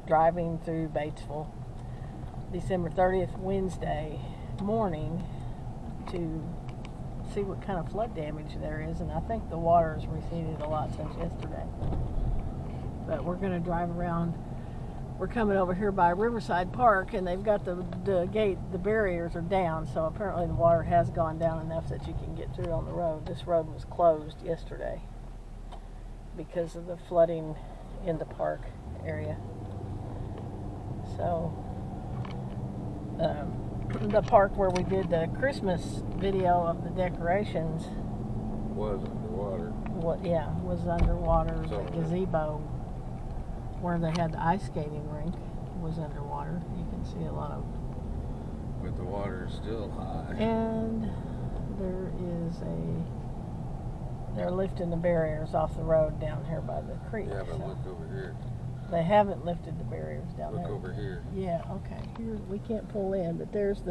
driving through Batesville December 30th, Wednesday morning, to see what kind of flood damage there is, and I think the water has receded a lot since yesterday. But we're going to drive around. We're coming over here by Riverside Park, and they've got the gate, the barriers are down, so apparently the water has gone down enough that you can get through on the road. This road was closed yesterday because of the flooding in the park area. So the park where we did the Christmas video of the decorations was underwater. Was underwater. So, the gazebo where they had the ice skating rink was underwater. You can see a lot of... But the water is still high. And they're lifting the barriers off the road down here by the creek. Yeah, but look over here. They haven't lifted the barriers down there. Look over here. Yeah, okay. Here, we can't pull in, but there is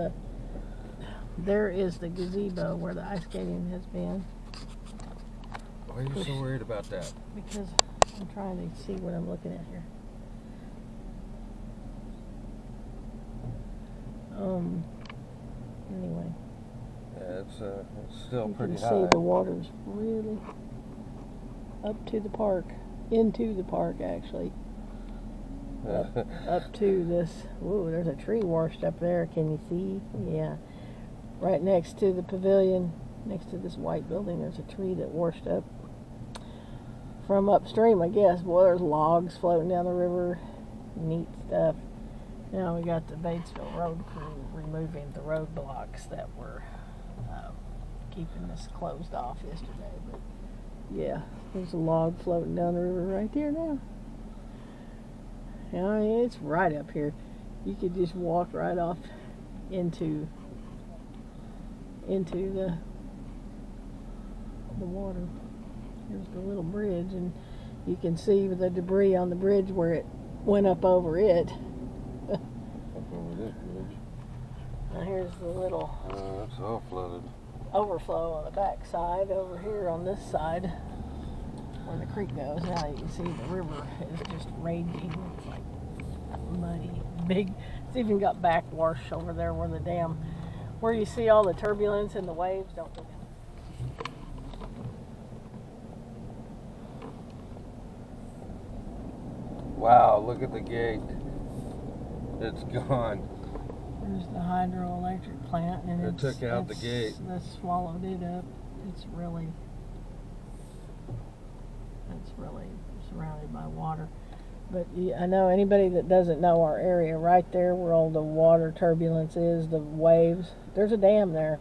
the gazebo where the ice skating has been. Why are you so worried about that? Because I'm trying to see what I'm looking at here. Anyway. Yeah, it's still pretty high. You can see the water's really up to the park, into the park actually. Up to this. Whoa, there's a tree washed up there. Can you see? Yeah. Right next to the pavilion, next to this white building, there's a tree that washed up from upstream, I guess. Boy, there's logs floating down the river. Neat stuff. Now we got the Batesville road crew removing the roadblocks that were keeping this closed off yesterday. But yeah, there's a log floating down the river right there now. Yeah, it's right up here. You could just walk right off into the water. Here's the little bridge, and you can see the debris on the bridge where it went up over it. Up over this bridge. Now here's the little it's all flooded. overflow on the back side over here on this side where the creek goes. Now you can see the river is just raging. It's like muddy, big. It's even got backwash over there where the dam, where you see all the turbulence and the waves. Don't go down. Wow, look at the gate. It's gone. There's the hydroelectric plant, and it took out the gate. That swallowed it up. It's really surrounded by water. But I know anybody that doesn't know our area, right there where all the water turbulence is, the waves, there's a dam there.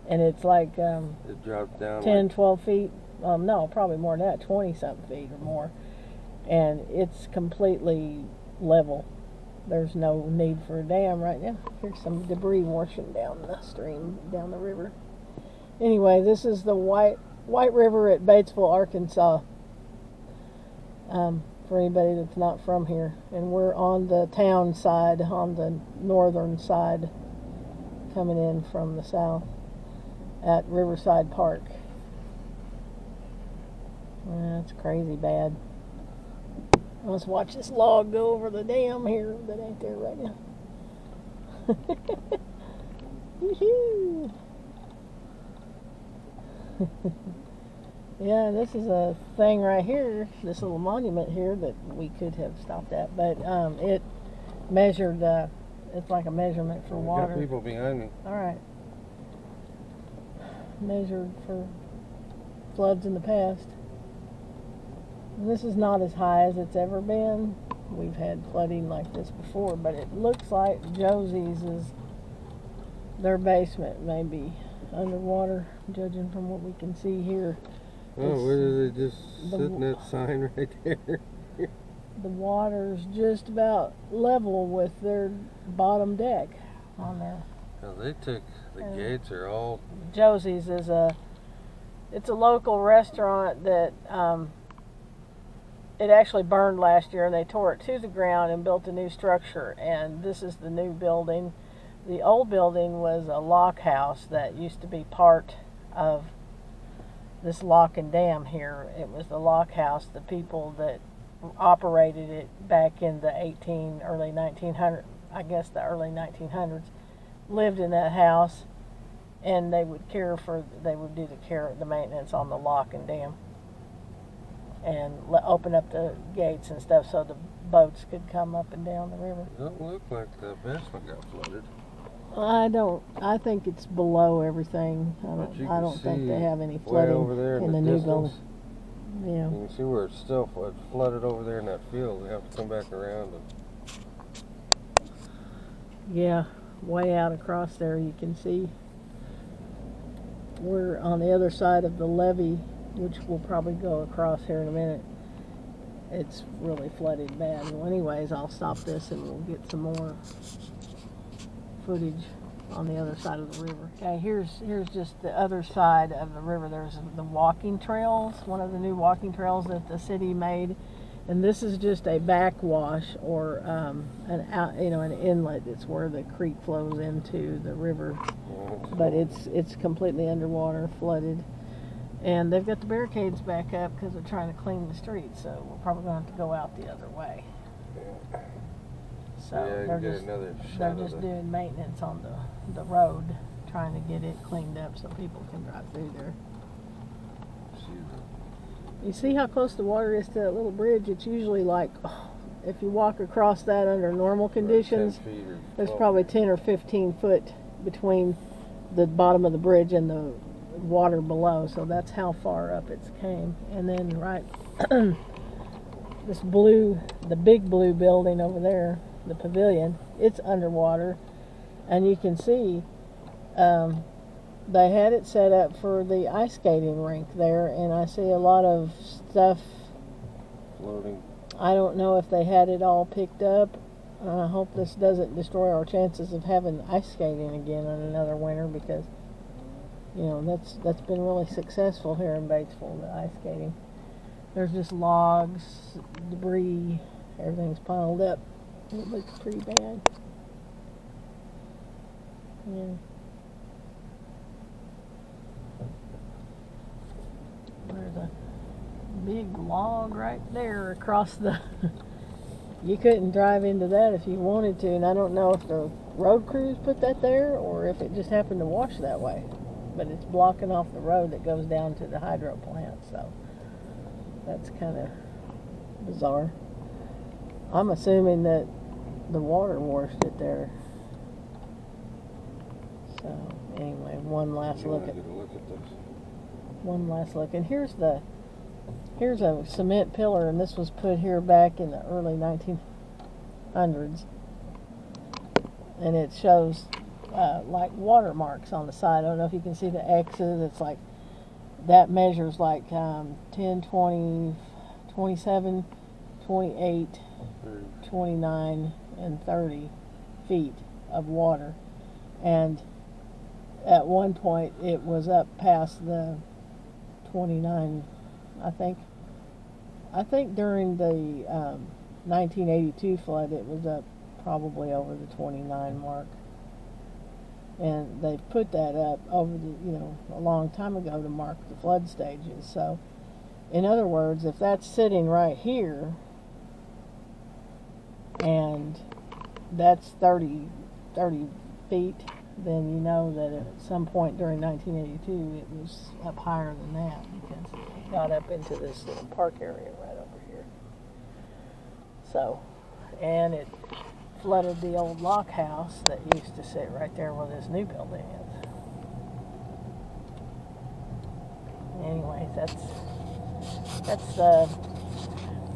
And it's like it dropped down 10, like 12 feet. No, probably more than that, 20-something feet or more. And it's completely level. There's no need for a dam right now. Here's some debris washing down the stream, down the river. Anyway, this is the White River at Batesville, Arkansas. For anybody that's not from here. And we're on the town side, on the northern side, coming in from the south at Riverside Park. That's crazy bad. Let's watch this log go over the dam here that ain't there right now. Woohoo! Yeah, this is a thing right here, this little monument here that we could have stopped at, but it measured, it's like a measurement for water. Got people behind me. Alright. Measured for floods in the past. And this is not as high as it's ever been. We've had flooding like this before, but it looks like Josie's is their basement may be underwater, judging from what we can see here. Oh, where did they just sit in that sign right there? The water's just about level with their bottom deck on there. Well, they took the gates are all. Josie's is it's a local restaurant that it actually burned last year, and they tore it to the ground and built a new structure, and this is the new building. The old building was a lock house that used to be part of this lock and dam here. It was the lock house. The people that operated it back in the early 1900s, I guess the early 1900s, lived in that house, and they would do the maintenance on the lock and dam, and open up the gates and stuff so the boats could come up and down the river. It don't look like the basement got flooded. I think it's below everything. I don't think they have any flooding over there in the new building. Yeah. You can see where it's still flooded over there in that field. We have to come back around. Yeah, way out across there you can see. We're on the other side of the levee, which we'll probably go across here in a minute. It's really flooded bad. Well, anyways, I'll stop this and we'll get some more footage on the other side of the river. Okay, here's just the other side of the river. There's the walking trails, one of the new walking trails that the city made, and this is just a backwash or an inlet. It's where the creek flows into the river, but it's completely underwater, flooded, and they've got the barricades back up because they're trying to clean the streets. So we're probably going to have to go out the other way. So yeah, they're just doing maintenance on the road, trying to get it cleaned up so people can drive through there. You see how close the water is to that little bridge? It's usually like, if you walk across that under normal conditions, there's probably 10 or 15 foot between the bottom of the bridge and the water below. So that's how far up it's came. And then right, the big blue building over there, the pavilion, it's underwater, and you can see they had it set up for the ice skating rink there, and I see a lot of stuff floating. I don't know if they had it all picked up. I hope this doesn't destroy our chances of having ice skating again in another winter, because that's been really successful here in Batesville, the ice skating. There's just logs, debris, everything's piled up. It looks pretty bad. Yeah. There's a big log right there across the... You couldn't drive into that if you wanted to, and I don't know if the road crews put that there or if it just happened to wash that way. But it's blocking off the road that goes down to the hydro plant, so that's kind of bizarre. I'm assuming that the water washed it there. So anyway, one last look at this. One last look, and here's a cement pillar, and this was put here back in the early 1900s, and it shows like watermarks on the side. I don't know if you can see the X's. It's like that measures like 10, 20, 27, 28, 29, and 30 feet of water, and at one point it was up past the 29, I think during the 1982 flood it was up probably over the 29 mark, and they put that up over a long time ago to mark the flood stages. So in other words, if that's sitting right here and that's 30 feet, then you know that at some point during 1982 it was up higher than that, because it got up into this little park area right over here. So, and it flooded the old lock house that used to sit right there where this new building is. Anyways,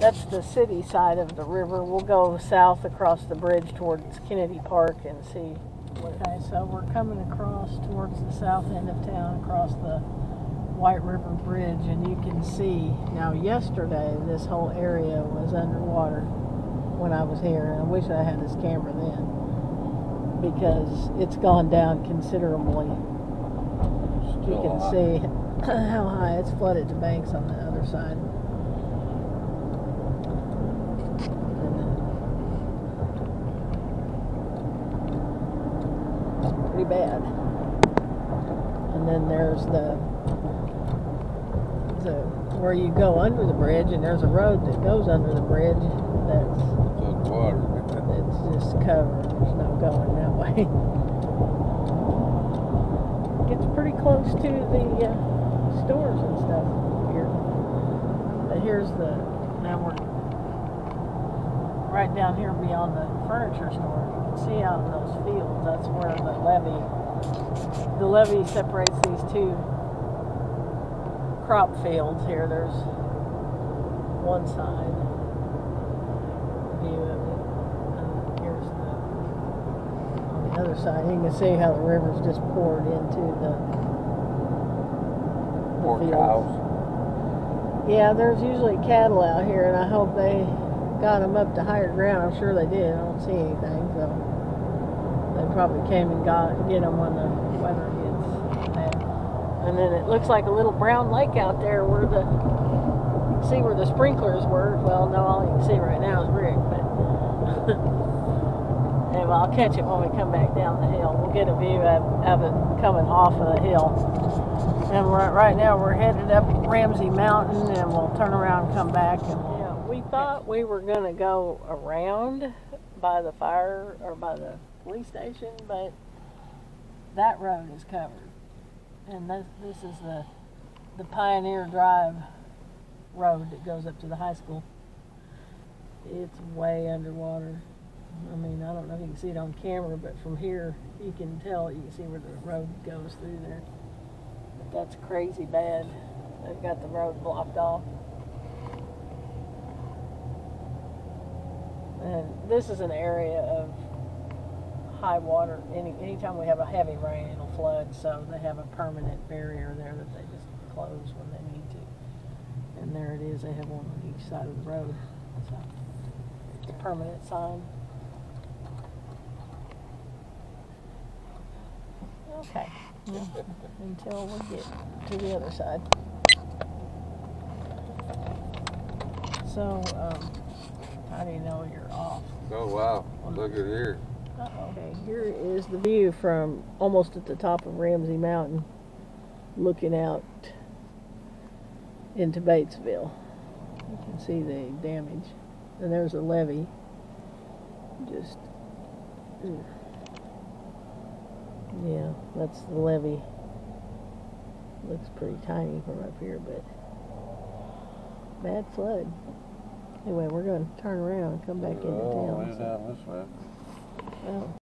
that's the city side of the river. We'll go south across the bridge towards Kennedy Park and see. Okay, so we're coming across towards the south end of town, across the White River Bridge, and you can see, now yesterday this whole area was underwater when I was here, and I wish I had this camera then, because it's gone down considerably. You can see how high it's flooded the banks on the other side. Pretty bad. And then there's the where you go under the bridge, and there's a road that goes under the bridge that's water. It's just covered. There's no going that way. Gets pretty close to the stores and stuff here. But here's now we're right down here beyond the furniture store. You can see out in those fields, that's where the levee separates these two crop fields here. There's one side view of it. Here's on the other side. You can see how the river's just poured into the Poor fields. cows. Yeah, there's usually cattle out here, and I hope they got them up to higher ground. I'm sure they did. I don't see anything, so they probably came and get them when the weather gets bad. And then it looks like a little brown lake out there where see where the sprinklers were. Well, no, all you can see right now is Rick, but anyway, I'll catch it when we come back down the hill. We'll get a view of it coming off of the hill. And right now we're headed up Ramsey Mountain, and we'll turn around and come back. And we thought we were going to go around by the fire or by the police station, but that road is covered. And this is the Pioneer Drive road that goes up to the high school. It's way underwater. I mean, I don't know if you can see it on camera, but from here you can tell, you can see where the road goes through there. But that's crazy bad. They've got the road blocked off. And this is an area of high water. Anytime we have a heavy rain, it'll flood, so they have a permanent barrier there that they just close when they need to. And there it is. They have one on each side of the road. So it's a permanent sign. Okay. Until we get to the other side. So, how do you know you're off? Oh wow! Look at here. Okay, here is the view from almost at the top of Ramsey Mountain, looking out into Batesville. You can see the damage. And there's a levee. Yeah, that's the levee. Looks pretty tiny from up here, but bad flood. Anyway, we're going to turn around and come back into town. Way down this way. Oh.